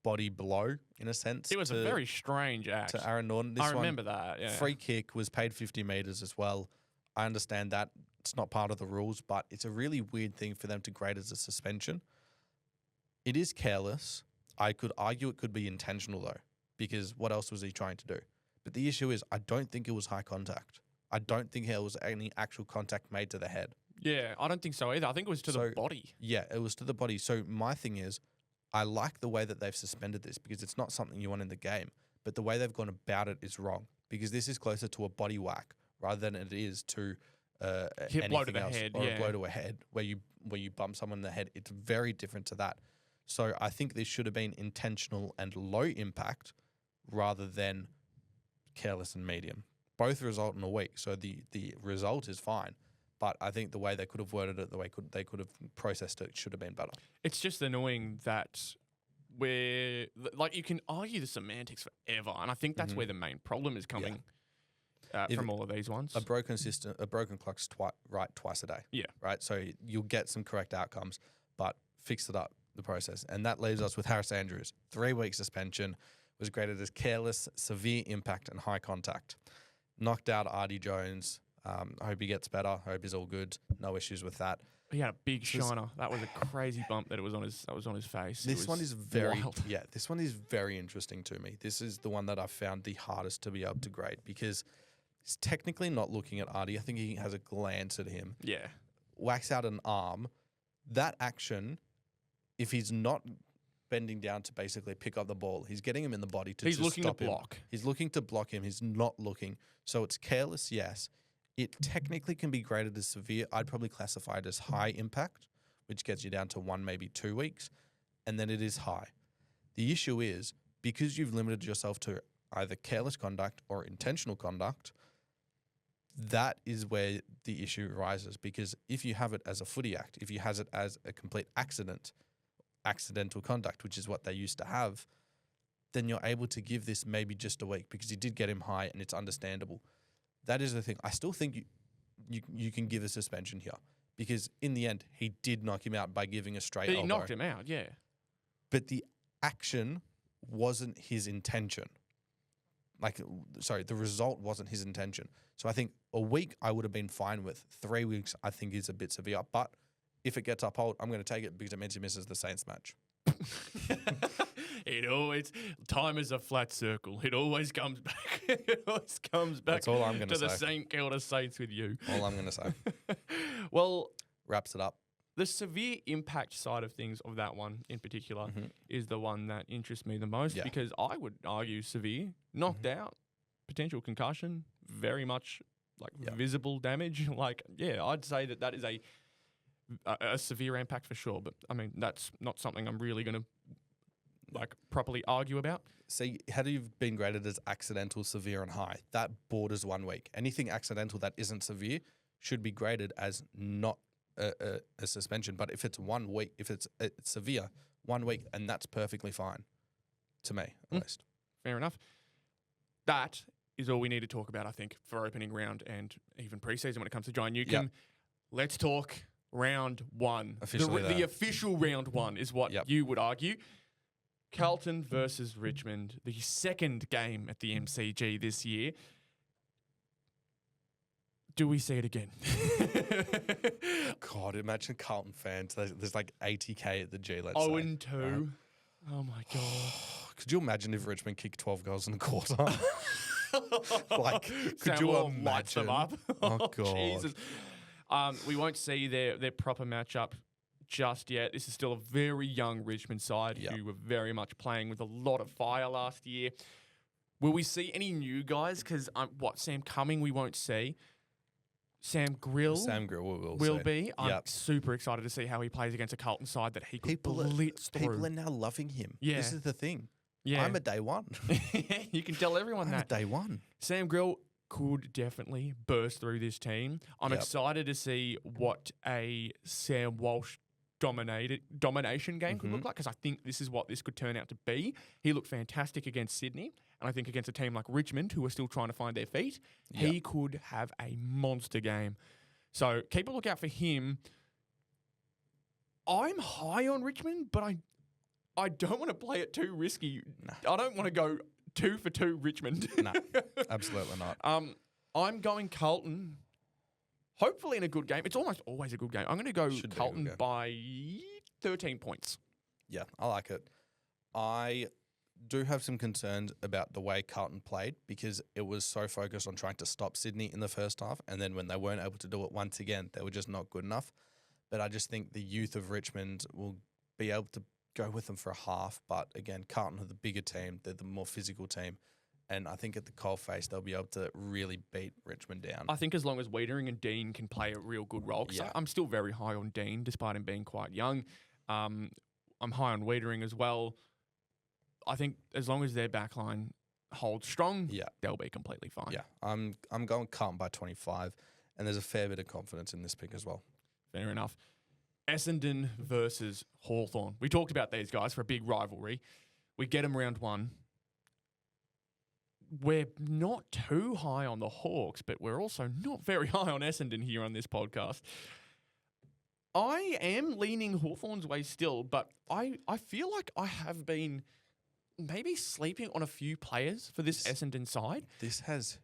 body blow, in a sense. It was a very strange act. To Aaron Norton. I remember that, yeah. Free kick was paid 50 metres as well. I understand that. It's not part of the rules, but it's a really weird thing for them to grade as a suspension. It is careless. I could argue it could be intentional, though, because what else was he trying to do? But the issue is I don't think it was high contact. I don't think there was any actual contact made to the head. Yeah, I don't think so either. I think it was to the body. Yeah, it was to the body. So my thing is, I like the way that they've suspended this because it's not something you want in the game. But the way they've gone about it is wrong because this is closer to a body whack rather than it is to hit blow to the else head, or yeah. a blow to a head where you bump someone in the head. It's very different to that. So I think this should have been intentional and low impact rather than careless and medium. Both result in a week, so the result is fine. But I think the way they could have worded it, the way they could have processed it, should have been better. It's just annoying that you can argue the semantics forever, and I think that's where the main problem is coming from all of these ones. A broken clock's right twice a day. Yeah. Right? So you'll get some correct outcomes, but fix it up, the process. And that leaves us with Harris Andrews. 3 week suspension, was graded as careless, severe impact, and high contact. Knocked out Artie Jones. I hope he gets better. I hope he's all good. No issues with that. He had a big shiner. That was a crazy bump that was on his face. This one is very wild. This one is very interesting to me. This is the one that I've found the hardest to be able to grade because he's technically not looking at Artie. I think he has a glance at him. Yeah. Whacks out an arm. That action, if he's not bending down to basically pick up the ball, he's getting him in the body to He's just looking stop to him. block. He's looking to block him. He's not looking. So it's careless, yes. It technically can be graded as severe. I'd probably classify it as high impact, which gets you down to 1, maybe 2 weeks. And then it is high. The issue is, because you've limited yourself to either careless conduct or intentional conduct, that is where the issue arises, because if you have it as a footy act, if you have it as a complete accidental conduct, which is what they used to have, then you're able to give this maybe just a week because you did get him high and it's understandable. That is the thing. I still think you can give a suspension here because in the end, he did knock him out by giving a straight elbow. He knocked him out, yeah. But the action wasn't his intention. The result wasn't his intention. So I think a week I would have been fine with. 3 weeks I think is a bit severe. But if it gets upheld, I'm going to take it because it means he misses the Saints match. Time is a flat circle. It always comes back. It always comes back. That's all I'm going to say. To the St Kilda Saints with you. All I'm going to say. Well, wraps it up. The severe impact side of things of that one in particular is the one that interests me the most because I would argue severe, knocked out, potential concussion, very much visible damage. I'd say that is a severe impact for sure. But I mean, that's not something I'm really going to properly argue about. See, had you been graded as accidental, severe, and high, that borders 1 week. Anything accidental that isn't severe should be graded as not a suspension. But if it's 1 week, if it's severe, 1 week, and that's perfectly fine to me, at least. Fair enough. That is all we need to talk about, I think, for opening round and even preseason when it comes to John Newcombe. Let's talk round one. The official round one is what you would argue. Carlton versus Richmond, the second game at the MCG this year. Do we see it again? God, imagine Carlton fans. There's like 80K at the G, let's say. 0-2. Right? Oh, my God. Could you imagine if Richmond kicked 12 goals in a quarter? Could you imagine? Lights them up. Oh, God. Jesus. We won't see their proper matchup just yet. This is still a very young Richmond side who were very much playing with a lot of fire last year. Will we see any new guys? Because Sam Cumming we won't see. Sam Grill will be. I'm super excited to see how he plays against a Carlton side that he could blitz through. People are now loving him. Yeah. This is the thing. Yeah. I'm a day one. You can tell everyone I'm a day one. Sam Grill could definitely burst through this team. I'm excited to see what a Sam Walsh domination game could look like, because I think this is what this could turn out to be. He looked fantastic against Sydney, and I think against a team like Richmond, who are still trying to find their feet, he could have a monster game. So keep a lookout for him. I'm high on Richmond, but I don't want to play it too risky. Nah. I don't want to go 2 for 2 Richmond. No, absolutely not. I'm going Carlton. Hopefully in a good game. It's almost always a good game. I'm going to go Carlton by 13 points. Yeah, I like it. I do have some concerns about the way Carlton played because it was so focused on trying to stop Sydney in the first half, and then when they weren't able to do it once again, they were just not good enough. But I just think the youth of Richmond will be able to go with them for a half. But again, Carlton are the bigger team. They're the more physical team. And I think at the coalface, they'll be able to really beat Richmond down. I think as long as Wiedering and Dean can play a real good role, because I'm still very high on Dean, despite him being quite young. I'm high on Wiedering as well. I think as long as their backline holds strong, they'll be completely fine. Yeah, I'm going Carlton by 25, and there's a fair bit of confidence in this pick as well. Fair enough. Essendon versus Hawthorn. We talked about these guys for a big rivalry. We get them round one. We're not too high on the Hawks, but we're also not very high on Essendon here on this podcast. I am leaning Hawthorn's way still, but I feel like I have been maybe sleeping on a few players for this Essendon side. This has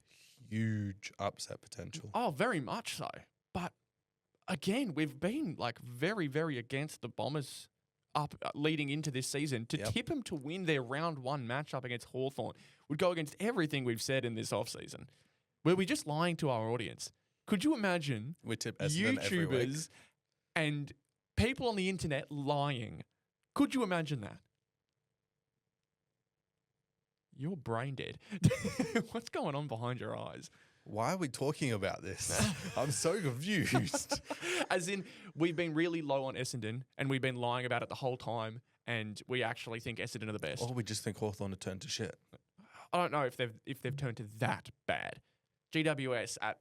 huge upset potential. Oh, very much so. But again, we've been very, very against the Bombers up leading into this season. To tip them to win their round one matchup against Hawthorn would go against everything we've said in this offseason. Were we just lying to our audience? Could you imagine we tip Essendon every week. YouTubers and people on the internet lying? Could you imagine that? You're brain dead. What's going on behind your eyes? Why are we talking about this? I'm so confused. As in, we've been really low on Essendon, and we've been lying about it the whole time, and we actually think Essendon are the best. Or we just think Hawthorn have turned to shit. I don't know if they've turned to that bad. GWS at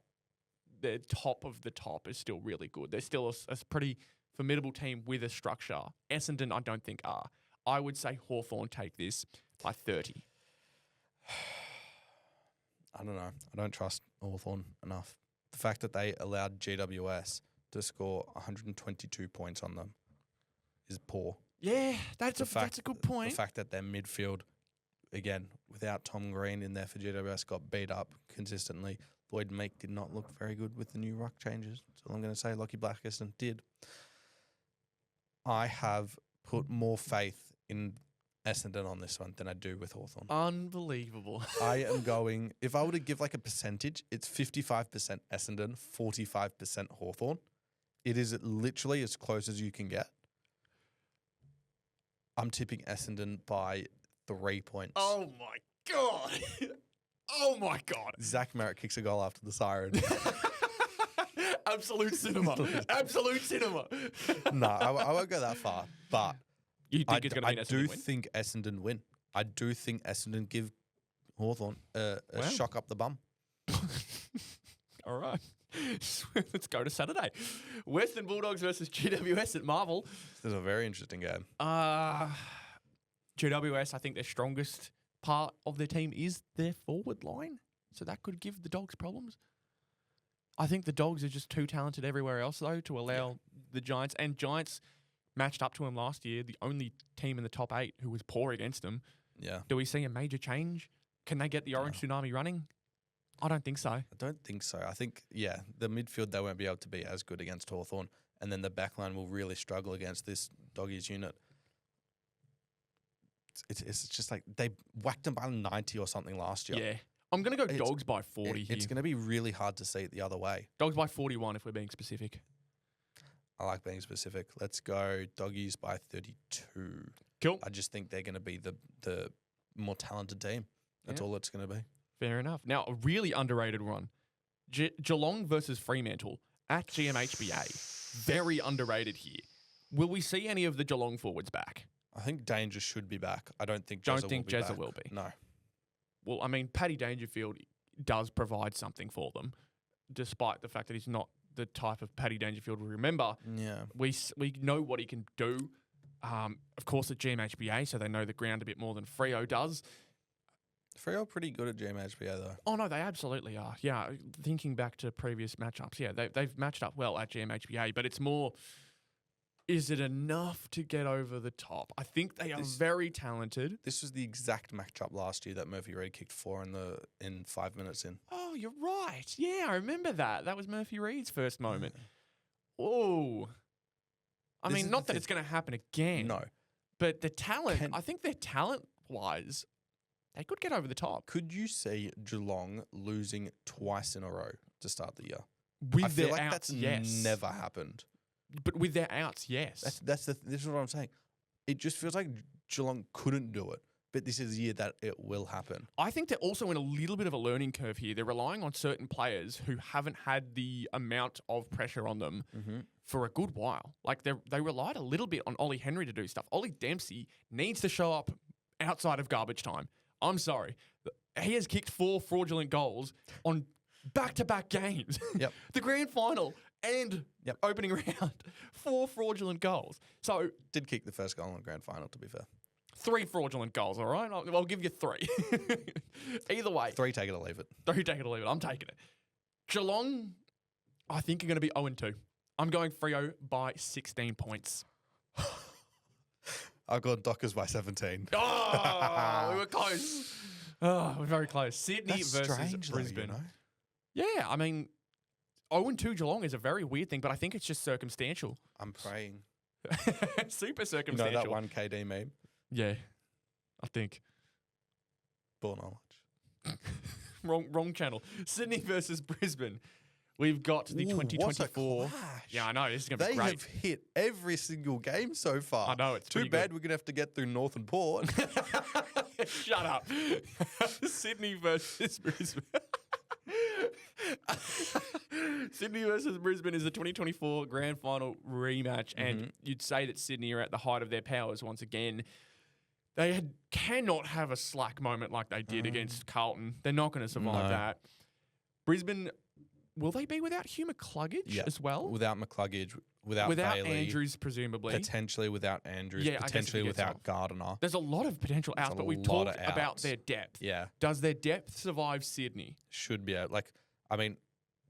their top of the top is still really good. They're still a pretty formidable team with a structure. Essendon, I don't think are. I would say Hawthorn take this by 30. I don't know. I don't trust Hawthorn enough. The fact that they allowed GWS to score 122 points on them is poor. Yeah, that's a good point. The fact that their midfield, again, without Tom Green in there for GWS, got beat up consistently. Lloyd Meek did not look very good with the new ruck changes. That's all I'm going to say. Lockie Blackiston did. I have put more faith in Essendon on this one than I do with Hawthorn. Unbelievable. I am going, if I were to give like a percentage, it's 55% Essendon, 45% Hawthorn. It is literally as close as you can get. I'm tipping Essendon by 3 points. Oh my God. Oh my God. Zach Merritt kicks a goal after the siren. Absolute cinema. Absolute cinema. No, I won't go that far, but You think it's going to be an Essendon win? think Essendon win. I do think Essendon give Hawthorn a shock up the bum. All right. Let's go to Saturday. Western Bulldogs versus GWS at Marvel. This is a very interesting game. GWS, I think their strongest part of their team is their forward line. So that could give the Dogs problems. I think the Dogs are just too talented everywhere else, though, to allow the Giants. And Giants matched up to them last year, the only team in the top 8 who was poor against them. Yeah. Do we see a major change? Can they get the Orange Tsunami running? I don't think so. I don't think so. I think, the midfield, they won't be able to be as good against Hawthorn. And then the backline will really struggle against this Doggies unit. It's just like they whacked them by 90 or something last year. Yeah. I'm going to go Dogs by 40 here. It's going to be really hard to see it the other way. Dogs by 41 if we're being specific. I like being specific. Let's go Doggies by 32. Cool. I just think they're going to be the more talented team. That's all it's going to be. Fair enough. Now, a really underrated one. Geelong versus Fremantle at GMHBA. Very underrated here. Will we see any of the Geelong forwards back? I think Danger should be back. I don't think Jezza will be. No. Well, I mean, Paddy Dangerfield does provide something for them, despite the fact that he's not the type of Paddy Dangerfield we remember. Yeah. We know what he can do. Of course, at GMHBA, so they know the ground a bit more than Freo does. Freo are pretty good at GMHBA, though. Oh, no, they absolutely are. Yeah, thinking back to previous matchups, they've matched up well at GMHBA, but it's more, is it enough to get over the top? I think they are very talented. This was the exact matchup last year that Murphy Reid kicked 4 in 5 minutes in. Oh, you're right. Yeah, I remember that. That was Murphy Reid's first moment. Oh. I mean, not that it's going to happen again. No. But the talent, I think their talent-wise, they could get over the top. Could you see Geelong losing twice in a row to start the year? With I feel their like outs, that's yes. never happened. But with their outs, yes. This is what I'm saying. It just feels like Geelong couldn't do it, but this is the year that it will happen. I think they're also in a little bit of a learning curve here. They're relying on certain players who haven't had the amount of pressure on them for a good while. Like they relied a little bit on Ollie Henry to do stuff. Ollie Dempsey needs to show up outside of garbage time. I'm sorry. He has kicked 4 fraudulent goals on back-to-back games. Yep. The grand final and opening round. 4 fraudulent goals. So Did kick the first goal in the grand final, to be fair. 3 fraudulent goals, all right? I'll give you 3. Either way. 3, take it or leave it. 3, take it or leave it. I'm taking it. Geelong, I think, are going to be 0-2. I'm going Freo by 16 points. I've got Dockers by 17. Oh, we were close. Oh, we're very close. Sydney That's versus strange, Brisbane. Though, Yeah, I mean, 0-2 Geelong is a very weird thing, but I think it's just circumstantial. I'm praying. Super You know circumstantial. that one KD meme? Yeah, I think. Poor knowledge. Wrong channel. Sydney versus Brisbane. We've got the 2024. What a clash. Yeah, I know. This is going to be They great. have hit every single game so far. I know, it's too pretty bad good. we're going to have to get through Northern Port. Shut up. Sydney versus Brisbane. Sydney versus Brisbane is the 2024 grand final rematch, and you'd say that Sydney are at the height of their powers once again. They cannot have a slack moment like they did against Carlton. They're not going to survive that. Brisbane will they be without Hugh McCluggage as well? Without McCluggage, without Bailey, Andrews, presumably. potentially without Andrews, Yeah, I guess potentially if he gets without off. Gardiner. There's a lot of potential outs, but we lot talked of about outs. their depth. Yeah, Does their depth survive Sydney? should be out. Like, I mean,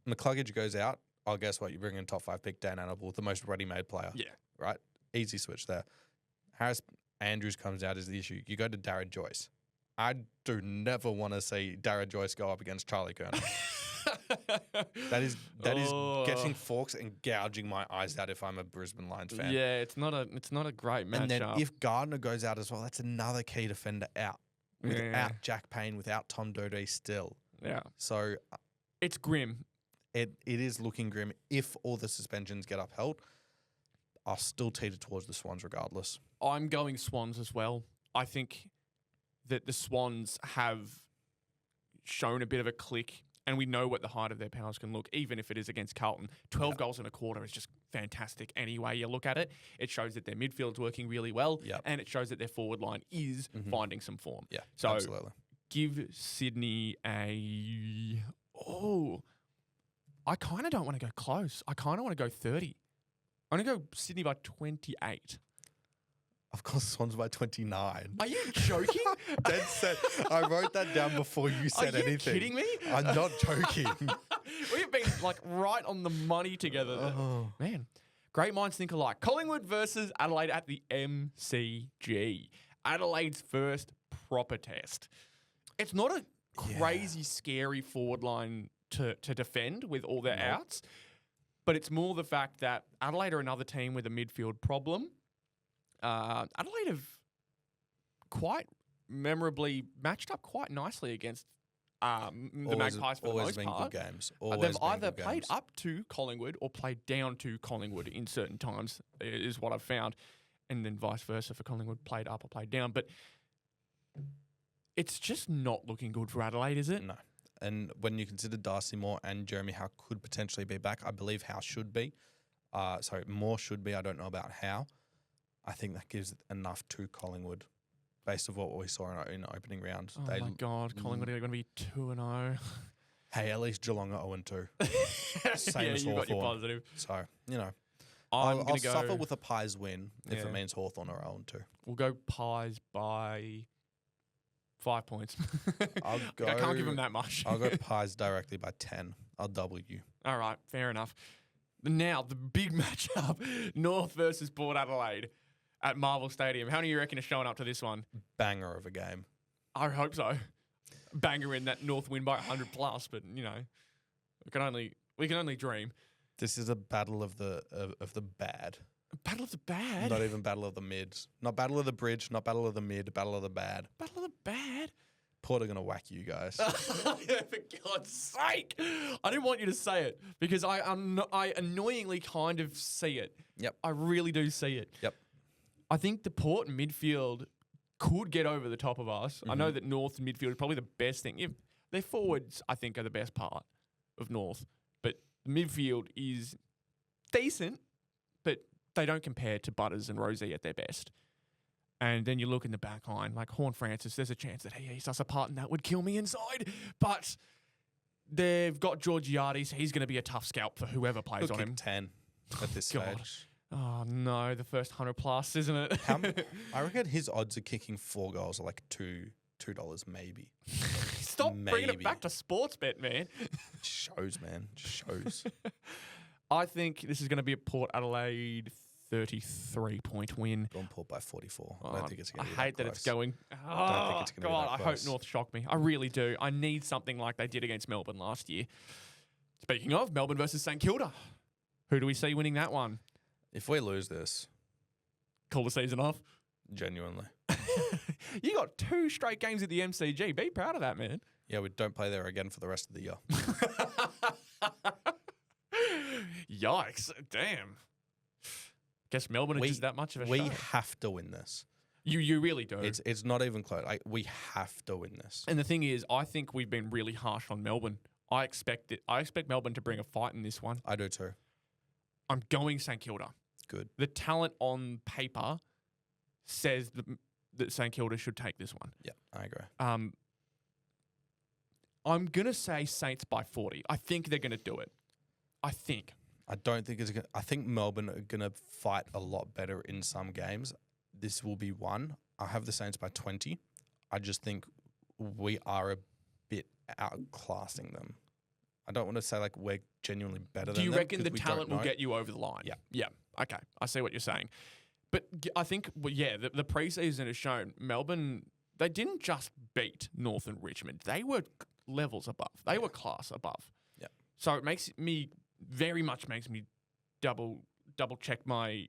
McCluggage goes out. Oh, guess what? You bring in top 5 pick Dan Annable, the most ready-made player. Yeah. Right? Easy switch there. Harris Andrews comes out is the issue. You go to Darren Joyce. I do never want to see Darren Joyce go up against Charlie Kerner. that is getting forks and gouging my eyes out if I'm a Brisbane Lions fan. Yeah, it's not a great matchup. And then if Gardner goes out as well, that's another key defender out. Without Jack Payne, without Tom Doedee still. Yeah. So it's grim. it is looking grim. If all the suspensions get upheld, I'll still teeter towards the Swans regardless. I'm going Swans as well. I think that the Swans have shown a bit of a click, and we know what the height of their powers can look, even if it is against Carlton. 12 goals in a quarter is just fantastic any way you look at it. It shows that their midfield's working really well, and it shows that their forward line is finding some form. Yeah, so absolutely. Give Sydney a... Oh, I kind of don't want to go close. I kind of want to go 30. I'm going to go Sydney by 28. I've got Swans by 29. Are you joking? Dead set. I wrote that down before you said anything. Are you kidding me? I'm not joking. We've been like right on the money together. Oh. Man, great minds think alike. Collingwood versus Adelaide at the MCG. Adelaide's first proper test. It's not a crazy, scary forward line to defend with all their outs, but it's more the fact that Adelaide are another team with a midfield problem. Adelaide have quite memorably matched up quite nicely against the Magpies for the most been part. Good games. They've either played up to Collingwood or played down to Collingwood in certain times, is what I've found. And then vice versa for Collingwood, played up or played down. But it's just not looking good for Adelaide, is it? No. And when you consider Darcy Moore and Jeremy Howe could potentially be back, I believe Howe should be. Sorry, Moore should be. I don't know about Howe. I think that gives enough to Collingwood based on what we saw in the opening round. Oh, my God. Collingwood are going to be 2-0. Hey, at least Geelong are 0-2. Same as you Hawthorn. got your positive. So, you know, I'm I'll suffer with a Pies win if it means Hawthorn are 0-2. We'll go Pies by 5 points. I can't give them that much. I'll go Pies directly by 10. I'll double you. All right, fair enough. Now, the big matchup, North versus Port Adelaide at Marvel Stadium. How many do you reckon are showing up to this one? Banger of a game. I hope so. Banger in that North win by 100 plus, but, you know, we can only dream. This is a battle of the bad. Battle of the bad? Not even battle of the mids. Not battle of the bridge, not battle of the mid, battle of the bad. Battle of the bad? Port are going to whack you guys. For God's sake. I didn't want you to say it because I annoyingly kind of see it. Yep. I really do see it. Yep. I think the Port midfield could get over the top of us. I know that North midfield is probably the best thing. If their forwards, I think, are the best part of North. But midfield is decent, but they don't compare to Butters and Rosie at their best. And then you look in the back line, like Horn Francis, there's a chance that he eats us apart and that would kill me inside. But they've got Georgiades. He's going to be a tough scalp for whoever plays He'll on kick him. 10 at this stage. Oh, no, the first 100 plus, isn't it? I reckon his odds of kicking 4 goals are like $2 maybe. Stop bringing it back to sports bet, man. Shows, man. Shows. I think this is going to be a Port Adelaide 33-point win. Gone Port by 44. I don't think it's going to be I hate that it's going. I don't think it's going to be God, that I close. hope North shock me. I really do. I need something like they did against Melbourne last year. Speaking of, Melbourne versus St Kilda. Who do we see winning that one? If we lose this, Call the season off. genuinely. You got 2 straight games at the MCG. Be proud of that, man. Yeah, we don't play there again for the rest of the year. Yikes. Damn. Guess Melbourne are just that much of a We show. have to win this. You really do. It's not even close. We have to win this. And the thing is, I think we've been really harsh on Melbourne. I expect Melbourne to bring a fight in this one. I do too. I'm going St Kilda. Good. The talent on paper says that St Kilda should take this one. Yeah, I agree. I'm going to say Saints by 40. I think they're going to do it. I think. I don't think it's. I think Melbourne are going to fight a lot better in some games. This will be one. I have the Saints by 20. I just think we are a bit outclassing them. I don't want to say like we're genuinely better than them. Do you reckon the 'cause we talent don't will know. get you over the line? Yeah. Yeah. Okay. I see what you're saying. But I think, the preseason has shown Melbourne, they didn't just beat North and Richmond. They were levels above. They were class above. Yeah. So it makes me double check my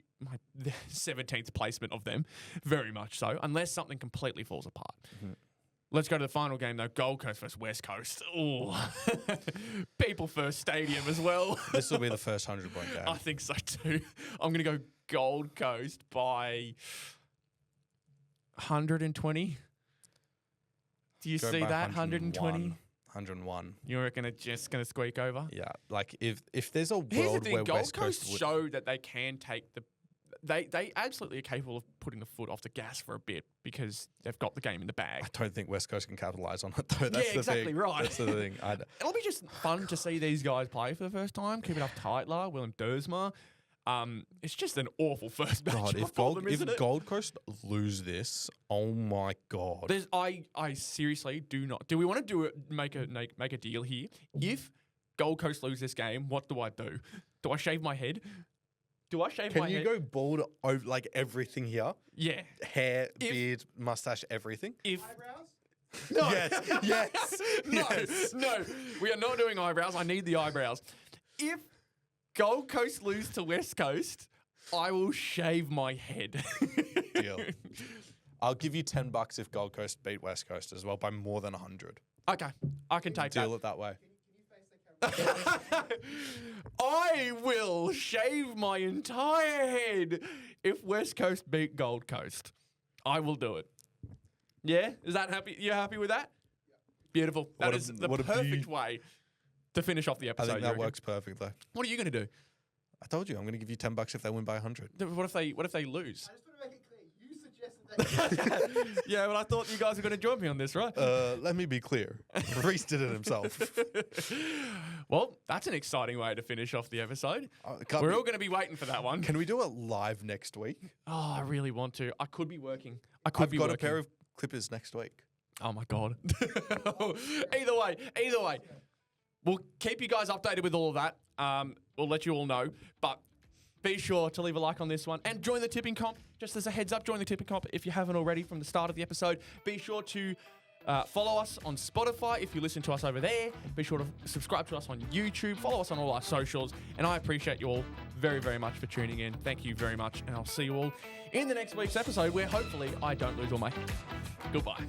17th placement of them, very much so, unless something completely falls apart. Mhm. Let's go to the final game, though. Gold Coast versus West Coast. Oh, People First Stadium as well. This will be the first 100-point game. I think so too. I'm going to go Gold Coast by 120. Do you Go see by that? 120? 101. You reckon it's just going to squeak over? Yeah, like if there's a world Here's the thing, where Gold West Coast Coast would, show that they can take the... They absolutely are capable of putting the foot off the gas for a bit because they've got the game in the bag. I don't think West Coast can capitalise on it though. That's Yeah, the exactly thing. right. That's the thing. It'll be just fun to see these guys play for the first time. Keep it up tight, Willem Dersma. It's just an awful first match. God, if Gold Coast lose this, oh my God. I seriously do not. Do we want to make a deal here? If Gold Coast lose this game, what do I do? Do I shave my head? Do I shave my Can you head? go bald over like everything here? Yeah. Hair, beard, mustache, everything? If Eyebrows? no, Yes. no, Yes. no, we are not doing eyebrows. I need the eyebrows. If Gold Coast lose to West Coast, I will shave my head. Deal. I'll give you $10 if Gold Coast beat West Coast as well by more than 100. Okay, I can take Deal it that way. Can you face the camera? I will shave my entire head if West Coast beat Gold Coast. I will do it. Yeah? Is that happy? You happy with that? Beautiful. That is the perfect way to finish off the I episode. think that works perfect though. What are you going to do? I told you I'm going to give you $10 if they win by 100. What if they lose? I just want to make it clear. You suggested that. Yeah, well, I thought you guys were going to join me on this, right? Let me be clear. Rhys did it himself. Well, that's an exciting way to finish off the episode. Can't We're we- all going to be waiting for that one. Can we do it live next week? Oh, I really want to. I could be working. I could I've be got working. a pair of clippers next week. Oh my God. Either way, we'll keep you guys updated with all of that. We'll let you all know. But be sure to leave a like on this one and join the tipping comp. Just as a heads up, join the tipping comp if you haven't already from the start of the episode. Be sure to follow us on Spotify if you listen to us over there. Be sure to subscribe to us on YouTube. Follow us on all our socials. And I appreciate you all very, very much for tuning in. Thank you very much. And I'll see you all in the next week's episode where hopefully I don't lose all my hair. Goodbye.